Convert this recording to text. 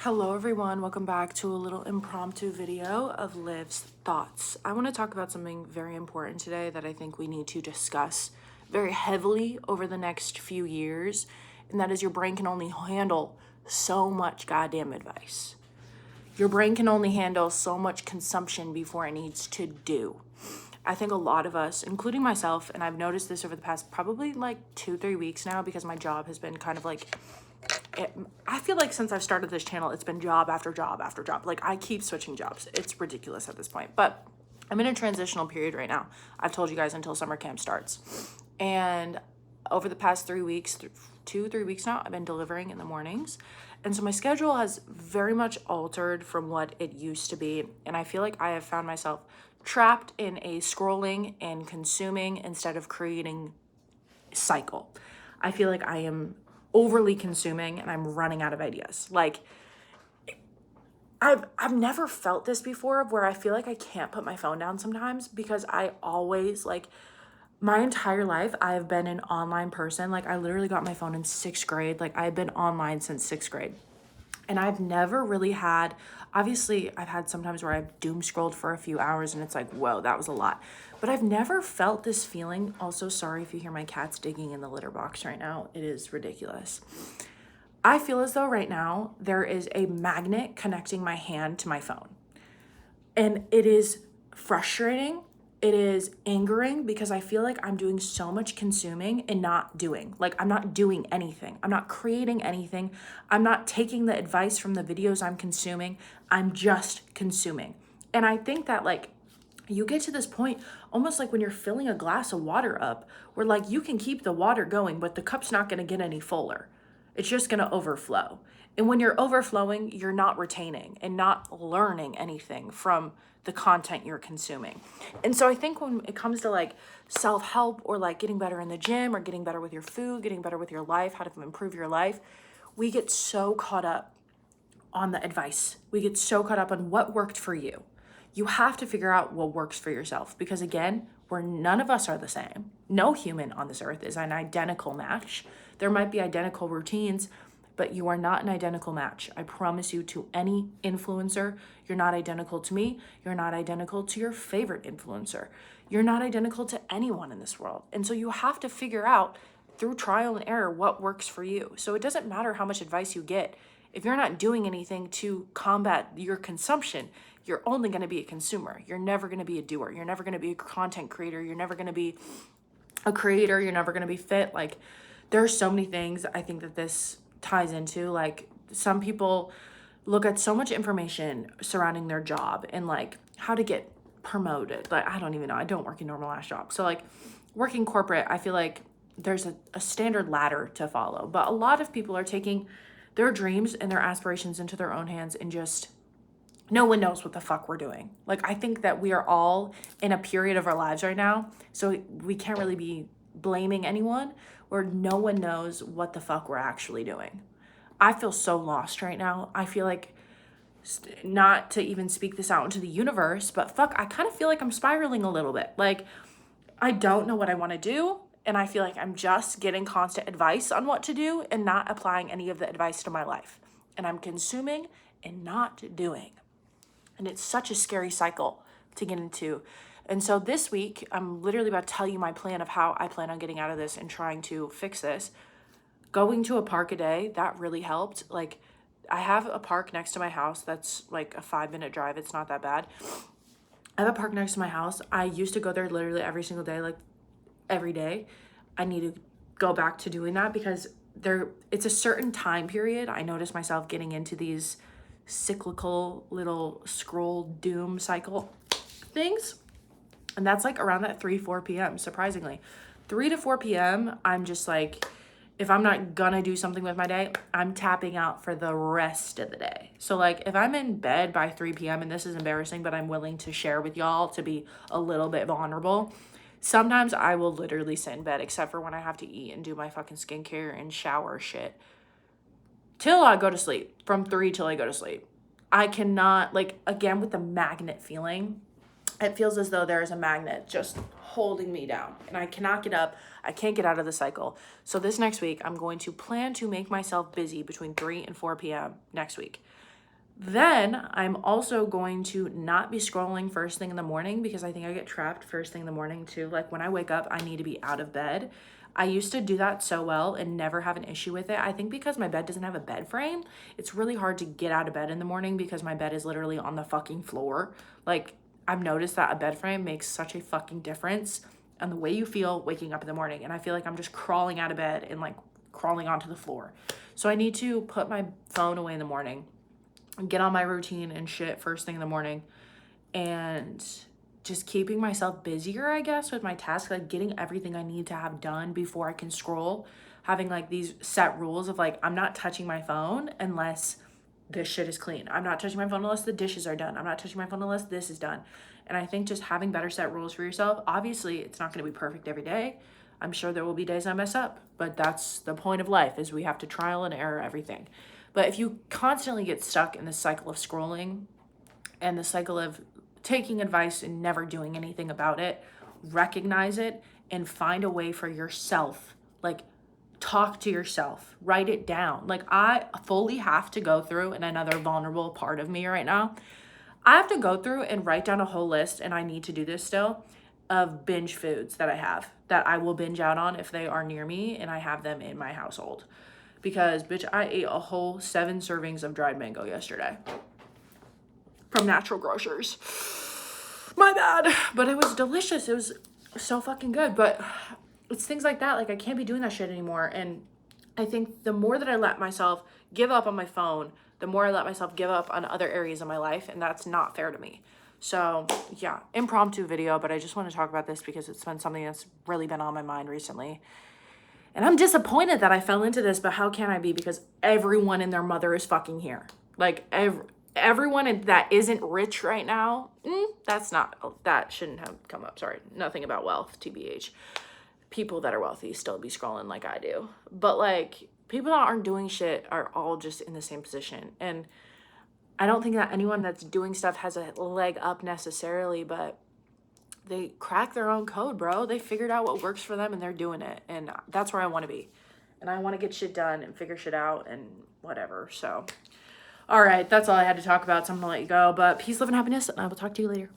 Hello everyone, welcome back to a little impromptu video of Liv's thoughts. I want to talk about something very important today that I think we need to discuss very heavily over the next few years, and that is your brain can only handle so much goddamn advice. Your brain can only handle so much consumption before it needs to do. I think a lot of us, including myself, and I've noticed this over the past probably like 2-3 weeks now because my job has been kind of like I feel like since I've started this channel, it's been job after job after job. Like I keep switching jobs. It's ridiculous at this point, but I'm in a transitional period right now. I've told you guys until summer camp starts. And over the past 3 weeks, 2-3 weeks now, I've been delivering in the mornings. And so my schedule has very much altered from what it used to be. And I feel like I have found myself trapped in a scrolling and consuming instead of creating cycle. I feel like I am overly consuming and I'm running out of ideas. Like I've never felt this before where I feel like I can't put my phone down sometimes because I always like my entire life I've been an online person. Like I literally got my phone in 6th grade. Like I've been online since 6th grade. And I've never really had, obviously I've had sometimes where I've doom scrolled for a few hours and it's like, whoa, that was a lot. But I've never felt this feeling. Also, sorry if you hear my cats digging in the litter box right now. It is ridiculous. I feel as though right now there is a magnet connecting my hand to my phone. And it is frustrating. It is angering because I feel like I'm doing so much consuming and not doing. Like I'm not doing anything. I'm not creating anything. I'm not taking the advice from the videos I'm consuming. I'm just consuming. And I think that like you get to this point almost like when you're filling a glass of water up where like you can keep the water going, but the cup's not going to get any fuller. It's just going to overflow. And when you're overflowing, you're not retaining and not learning anything from the content you're consuming. And so I think when it comes to like self-help or like getting better in the gym or getting better with your food, getting better with your life, how to improve your life, we get so caught up on the advice. We get so caught up on what worked for you. You have to figure out what works for yourself because again, none of us are the same. No human on this earth is an identical match. There might be identical routines, but you are not an identical match. I promise you to any influencer, you're not identical to me. You're not identical to your favorite influencer. You're not identical to anyone in this world. And so you have to figure out through trial and error what works for you. So it doesn't matter how much advice you get. If you're not doing anything to combat your consumption, you're only going to be a consumer. You're never going to be a doer. You're never going to be a content creator. You're never going to be a creator. You're never going to be fit. Like there are so many things I think that this ties into. Like some people look at so much information surrounding their job and like how to get promoted. Like I don't even know. I don't work a normal ass job. So like working corporate, I feel like there's a standard ladder to follow. But a lot of people are taking their dreams and their aspirations into their own hands and just no one knows what the fuck we're doing. Like I think that we are all in a period of our lives right now, so we can't really be blaming anyone where no one knows what the fuck we're actually doing. I feel so lost right now. I feel like not to even speak this out into the universe, but fuck, I kind of feel like I'm spiraling a little bit. Like I don't know what I want to do. And I feel like I'm just getting constant advice on what to do and not applying any of the advice to my life. And I'm consuming and not doing. And it's such a scary cycle to get into. And so this week, I'm literally about to tell you my plan of how I plan on getting out of this and trying to fix this. Going to a park a day, that really helped. Like I have a park next to my house that's like a 5-minute drive. It's not that bad. I have a park next to my house. I used to go there literally every single day, like every day. I need to go back to doing that because it's a certain time period. I notice myself getting into these cyclical little scroll doom cycle things. And that's like around that 3-4 p.m. surprisingly. 3 to 4 p.m. I'm just like, if I'm not gonna do something with my day, I'm tapping out for the rest of the day. So like if I'm in bed by 3 p.m. and this is embarrassing, but I'm willing to share with y'all to be a little bit vulnerable, sometimes I will literally sit in bed, except for when I have to eat and do my fucking skincare and shower shit, till I go to sleep, from 3 till I go to sleep. I cannot, like, again, with the magnet feeling, it feels as though there is a magnet just holding me down and I cannot get up. I can't get out of the cycle. So this next week, I'm going to plan to make myself busy between 3 and 4 p.m. next week. Then I'm also going to not be scrolling first thing in the morning because I think I get trapped first thing in the morning too. Like when I wake up, I need to be out of bed. I used to do that so well and never have an issue with it. I think because my bed doesn't have a bed frame, it's really hard to get out of bed in the morning because my bed is literally on the fucking floor. Like I've noticed that a bed frame makes such a fucking difference on the way you feel waking up in the morning. And I feel like I'm just crawling out of bed and like crawling onto the floor. So I need to put my phone away in the morning, get on my routine and shit first thing in the morning, and just keeping myself busier, I guess, with my tasks, like getting everything I need to have done before I can scroll, having like these set rules of like, I'm not touching my phone unless this shit is clean. I'm not touching my phone unless the dishes are done. I'm not touching my phone unless this is done. And I think just having better set rules for yourself, obviously it's not going to be perfect every day. I'm sure there will be days I mess up, but that's the point of life, is we have to trial and error everything. But if you constantly get stuck in the cycle of scrolling and the cycle of taking advice and never doing anything about it, recognize it and find a way for yourself. Like, talk to yourself, write it down. Like, I fully have to go through, and another vulnerable part of me right now, I have to go through and write down a whole list, and I need to do this still, of binge foods that I have that I will binge out on if they are near me and I have them in my household. Because, bitch, I ate a whole 7 servings of dried mango yesterday from Natural Grocers. My bad. But it was delicious. It was so fucking good. But it's things like that. Like, I can't be doing that shit anymore. And I think the more that I let myself give up on my phone, the more I let myself give up on other areas of my life. And that's not fair to me. So, yeah, impromptu video. But I just want to talk about this because it's been something that's really been on my mind recently. And I'm disappointed that I fell into this, but how can I be? Because everyone and their mother is fucking here. Like, everyone that isn't rich right now, that shouldn't have come up. Sorry, nothing about wealth, TBH. People that are wealthy still be scrolling like I do. But, like, people that aren't doing shit are all just in the same position. And I don't think that anyone that's doing stuff has a leg up necessarily, but they crack their own code, bro. They figured out what works for them and they're doing it. And that's where I want to be. And I want to get shit done and figure shit out and whatever. So, all right, that's all I had to talk about. So I'm going to let you go. But peace, love, and happiness. And I will talk to you later.